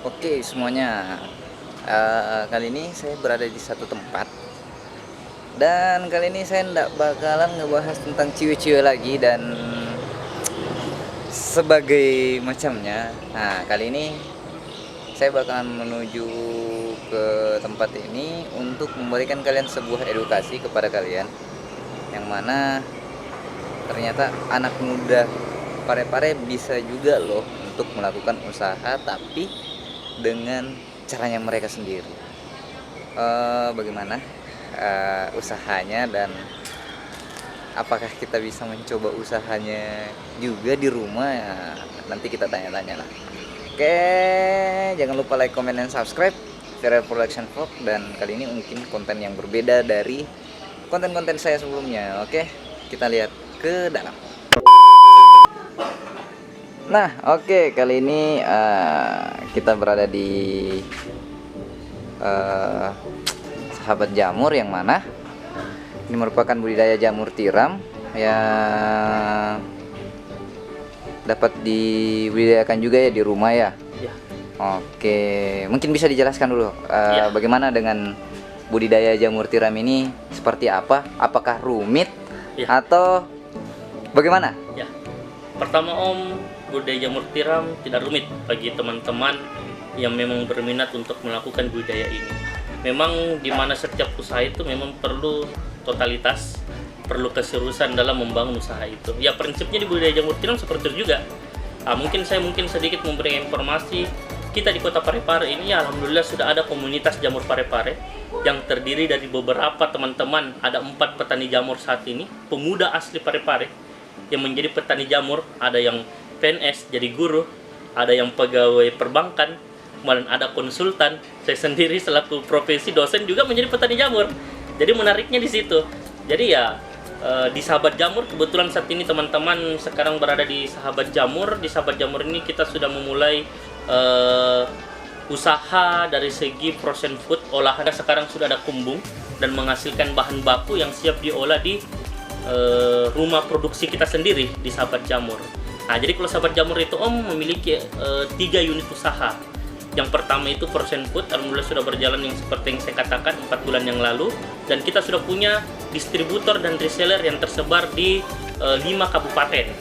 Oke semuanya, kali ini saya berada di satu tempat dan kali ini saya nggak bakalan ngebahas tentang ciwe-ciwe lagi dan sebagai macamnya. Nah kali ini saya bakalan menuju ke tempat ini untuk memberikan kalian sebuah edukasi kepada kalian, yang mana ternyata anak muda Parepare bisa juga loh untuk melakukan usaha tapi dengan caranya mereka sendiri. Bagaimana usahanya dan apakah kita bisa mencoba usahanya juga di rumah ya, nanti kita tanya-tanya lah. Oke, jangan lupa like, comment, dan subscribe Viral Production Vlog, dan kali ini mungkin konten yang berbeda dari konten-konten saya sebelumnya. Oke, kita lihat ke dalam. Nah, oke, kali ini kita berada di Sahabat Jamur, yang mana ini merupakan budidaya jamur tiram yang dapat dibudidayakan juga ya di rumah ya. Ya. Oke, mungkin bisa dijelaskan dulu bagaimana dengan budidaya jamur tiram ini, seperti apa? Apakah rumit atau bagaimana? Ya. Pertama budidaya jamur tiram tidak rumit bagi teman-teman yang memang berminat untuk melakukan budidaya ini. Memang di mana setiap usaha itu memang perlu totalitas, perlu keseriusan dalam membangun usaha itu. Ya, prinsipnya di budidaya jamur tiram seperti itu juga. Mungkin sedikit memberikan informasi. Kita di Kota Parepare ini ya, alhamdulillah sudah ada komunitas jamur Parepare yang terdiri dari beberapa teman-teman. Ada 4 petani jamur saat ini, pemuda asli Parepare yang menjadi petani jamur. Ada yang PNS jadi guru, ada yang pegawai perbankan, kemudian ada konsultan. Saya sendiri selaku profesi dosen juga menjadi petani jamur. Jadi menariknya di situ. Jadi ya di Sahabat Jamur kebetulan saat ini teman-teman sekarang berada di Sahabat Jamur. Di Sahabat Jamur ini kita sudah memulai usaha dari segi frozen food olahan. Sekarang sudah ada kumbung dan menghasilkan bahan baku yang siap diolah di rumah produksi kita sendiri di Sahabat Jamur. Nah, jadi kalau Sahabat Jamur itu memiliki 3 unit usaha. Yang pertama itu frozen food, alhamdulillah sudah berjalan yang seperti yang saya katakan 4 bulan yang lalu, dan kita sudah punya distributor dan reseller yang tersebar di 5 kabupaten.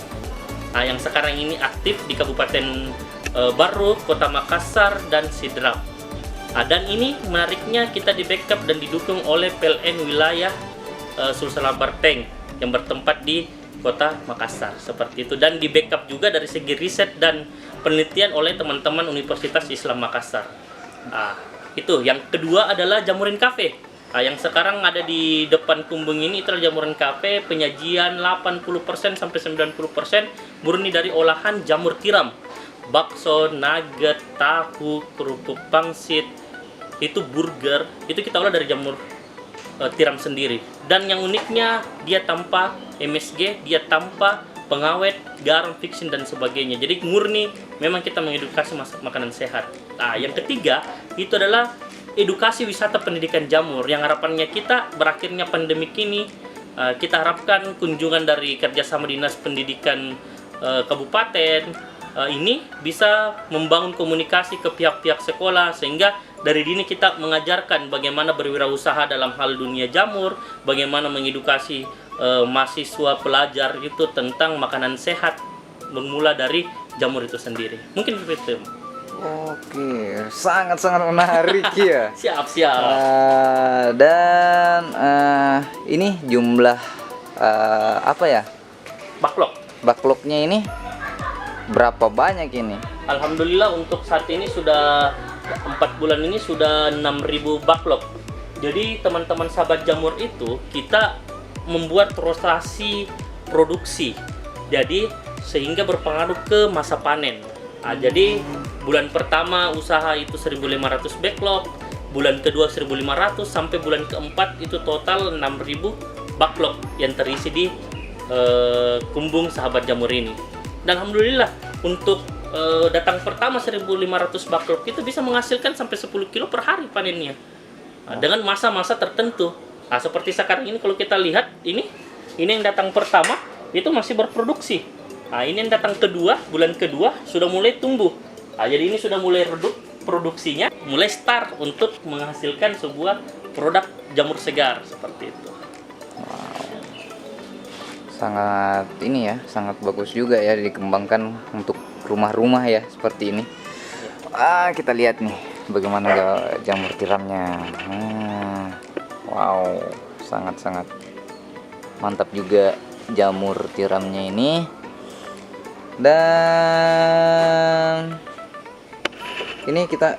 Nah, yang sekarang ini aktif di Kabupaten Baruk, Kota Makassar, dan Sidrap. Dan ini menariknya kita di backup dan didukung oleh PLN wilayah Sulsel Barteng yang bertempat di Kota Makassar, seperti itu, dan di backup juga dari segi riset dan penelitian oleh teman-teman Universitas Islam Makassar. Itu yang kedua adalah Jamurin Cafe. Yang sekarang ada di depan kumbung ini itu adalah Jamurin Cafe, penyajian 80% sampai 90% murni dari olahan jamur tiram. Bakso, nugget, tahu, kerupuk pangsit, itu burger, itu kita olah dari jamur tiram sendiri. Dan yang uniknya dia tanpa MSG, dia tanpa pengawet, garam, fixin, dan sebagainya. Jadi murni memang kita mengedukasi makanan sehat. Yang ketiga itu adalah edukasi wisata pendidikan jamur, yang harapannya kita berakhirnya pandemi ini, kita harapkan kunjungan dari kerjasama Dinas Pendidikan Kabupaten ini bisa membangun komunikasi ke pihak-pihak sekolah, sehingga dari dini kita mengajarkan bagaimana berwirausaha dalam hal dunia jamur, bagaimana mengedukasi mahasiswa pelajar itu tentang makanan sehat bermula dari jamur itu sendiri. Mungkin begitu. Oke, sangat-sangat menarik ya. Siap. Dan ini jumlah apa ya? Backlognya ini berapa banyak ini? Alhamdulillah untuk saat ini sudah 4 bulan ini sudah 6.000 backlog. Jadi teman-teman Sahabat Jamur itu kita membuat rotasi produksi, jadi sehingga berpengaruh ke masa panen. Jadi bulan pertama usaha itu 1.500 backlog, bulan kedua 1.500, sampai bulan keempat itu total 6.000 backlog yang terisi di kumbung Sahabat Jamur ini. Dan alhamdulillah untuk datang pertama 1.500 backlog itu bisa menghasilkan sampai 10 kilo per hari panennya, dengan masa-masa tertentu. Seperti sekarang ini kalau kita lihat ini yang datang pertama itu masih berproduksi. Ini yang datang kedua, bulan kedua sudah mulai tumbuh. Jadi ini sudah mulai redup produksinya mulai start untuk menghasilkan sebuah produk jamur segar seperti itu. Sangat ini ya, sangat bagus juga ya dikembangkan untuk rumah-rumah ya seperti ini. Kita lihat nih bagaimana jamur tiramnya. Wow, sangat-sangat mantap juga jamur tiramnya ini. Dan ini kita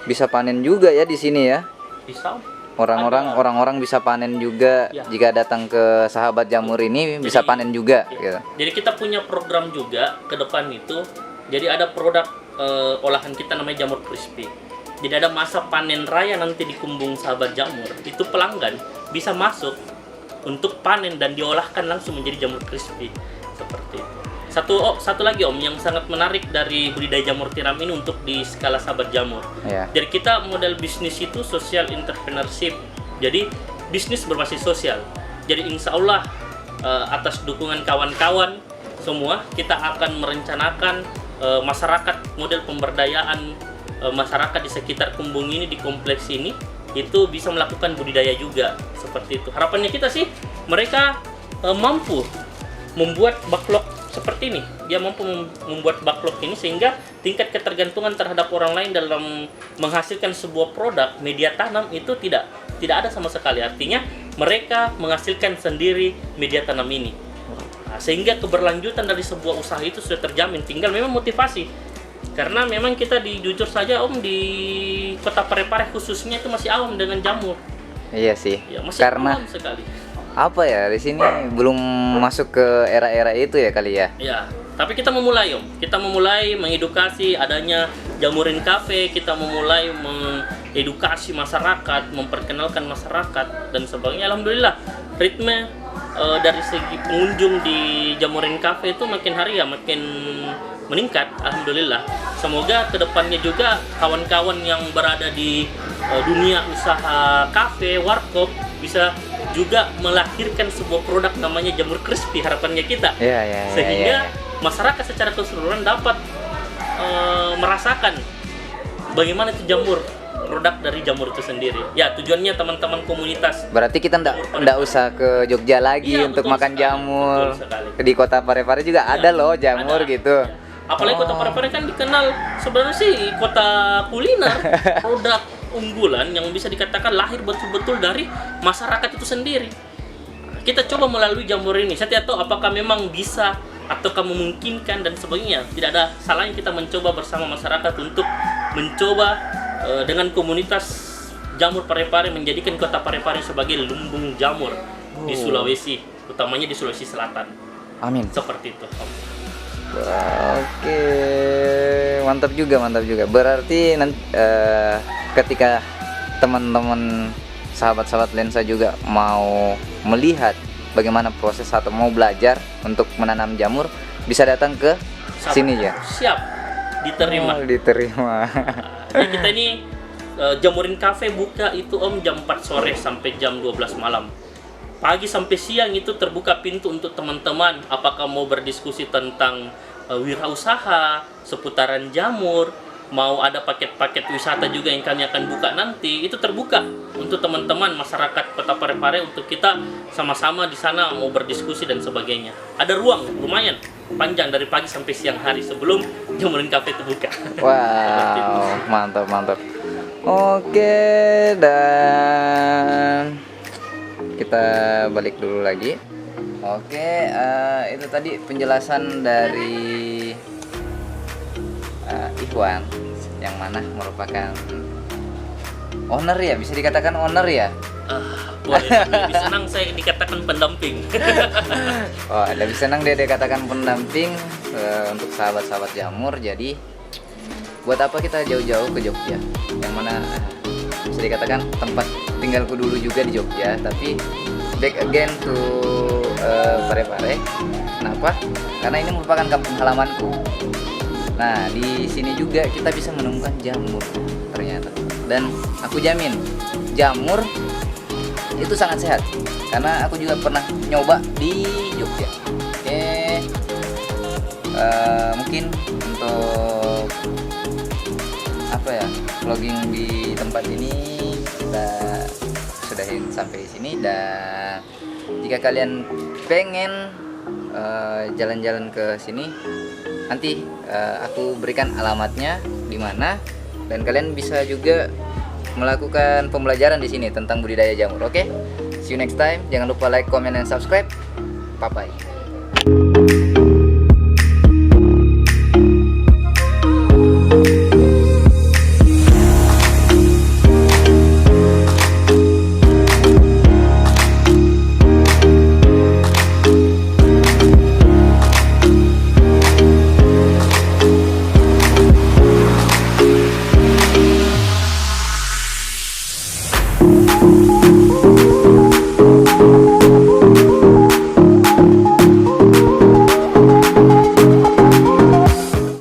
bisa panen juga ya di sini ya. Bisa. Orang-orang bisa panen juga Ya. jika datang ke Sahabat Jamur ini bisa panen juga gitu. Jadi kita punya program juga ke depan itu. Jadi ada produk olahan kita namanya jamur crispy. Jadi ada masa panen raya nanti di Kumbung Sahabat Jamur. Itu pelanggan bisa masuk untuk panen dan diolahkan langsung menjadi jamur crispy seperti itu. Satu lagi Om yang sangat menarik dari budidaya jamur tiram ini untuk di skala Sahabat Jamur. Ya. Jadi kita model bisnis itu social entrepreneurship. Jadi bisnis berbasis sosial. Jadi insya Allah atas dukungan kawan-kawan semua kita akan merencanakan masyarakat model pemberdayaan masyarakat di sekitar Kumbung ini, di kompleks ini itu bisa melakukan budidaya juga seperti itu. Harapannya kita sih mereka mampu membuat backlog seperti ini. Dia mampu membuat backlog ini sehingga tingkat ketergantungan terhadap orang lain dalam menghasilkan sebuah produk media tanam itu tidak ada sama sekali. Artinya mereka menghasilkan sendiri media tanam ini. Nah, sehingga keberlanjutan dari sebuah usaha itu sudah terjamin. Tinggal memang motivasi. Karena memang kita jujur saja Om di Kota Parepare khususnya itu masih awam dengan jamur. Iya sih. Ya, masih Karena awam sekali. apa ya, di sini belum masuk ke era-era itu ya kali ya. Ya, tapi kita memulai Om. Kita memulai mengedukasi adanya Jamurin Cafe, kita memulai mengedukasi masyarakat, memperkenalkan masyarakat dan sebagainya. Alhamdulillah, ritme dari segi pengunjung di Jamurin Cafe itu makin hari ya makin meningkat. Alhamdulillah. Semoga kedepannya juga kawan-kawan yang berada di dunia usaha kafe, warkop bisa juga melahirkan sebuah produk namanya jamur crispy, harapannya kita. Sehingga masyarakat secara keseluruhan dapat merasakan bagaimana itu jamur, produk dari jamur itu sendiri. Ya, tujuannya teman-teman komunitas. Berarti kita ndak usah ke Jogja lagi untuk betul makan sekali, jamur. betul sekali. Di Kota Parepare juga ada loh jamur ada. gitu. Apalagi Kota Parepare kan dikenal sebenarnya sih kota kuliner, produk unggulan yang bisa dikatakan lahir betul-betul dari masyarakat itu sendiri. Kita coba melalui jamur ini. Saya tidak tahu apakah memang bisa ataukah memungkinkan dan sebagainya. Tidak ada salahnya kita mencoba bersama masyarakat untuk mencoba dengan komunitas jamur Parepare menjadikan Kota Parepare sebagai lumbung jamur di Sulawesi, utamanya di Sulawesi Selatan. Amin. Seperti itu. Oke, mantap juga. Berarti nanti ketika teman-teman sahabat-sahabat lensa juga mau melihat bagaimana proses atau mau belajar untuk menanam jamur, bisa datang ke sini ya. Siap, diterima. Diterima. Jadi kita ini Jamurin Cafe buka itu Om jam 4 sore sampai jam 12 malam. Pagi sampai siang itu terbuka pintu untuk teman-teman, apakah mau berdiskusi tentang wirausaha, seputaran jamur, mau ada paket-paket wisata juga yang kami akan buka nanti, itu terbuka untuk teman-teman masyarakat Kota Parepare untuk kita sama-sama di sana mau berdiskusi dan sebagainya. Ada ruang lumayan panjang dari pagi sampai siang hari sebelum Jamurin Cafe itu buka. Wow, mantap. Oke, dan kita balik dulu lagi. Oke, itu tadi penjelasan dari Ikhwan yang mana merupakan owner ya, bisa dikatakan owner ya. Boleh, lebih senang saya dikatakan pendamping. Oh, lebih senang dia dikatakan pendamping untuk sahabat-sahabat jamur. Jadi buat apa kita jauh-jauh ke Jogja, yang mana bisa dikatakan tempat tinggalku dulu juga di Jogja, tapi back again to Parepare. Kenapa? Karena ini merupakan kampung halamanku. Nah, di sini juga kita bisa menemukan jamur ternyata. Dan aku jamin jamur itu sangat sehat, karena aku juga pernah nyoba di Jogja. Oke, mungkin untuk apa ya, vlogging di tempat ini kita sudahin sampai sini. Dan jika kalian pengen jalan-jalan ke sini, nanti aku berikan alamatnya di mana, dan kalian bisa juga melakukan pembelajaran di sini tentang budidaya jamur. Oke, see you next time. Jangan lupa like, comment, dan subscribe. Bye bye.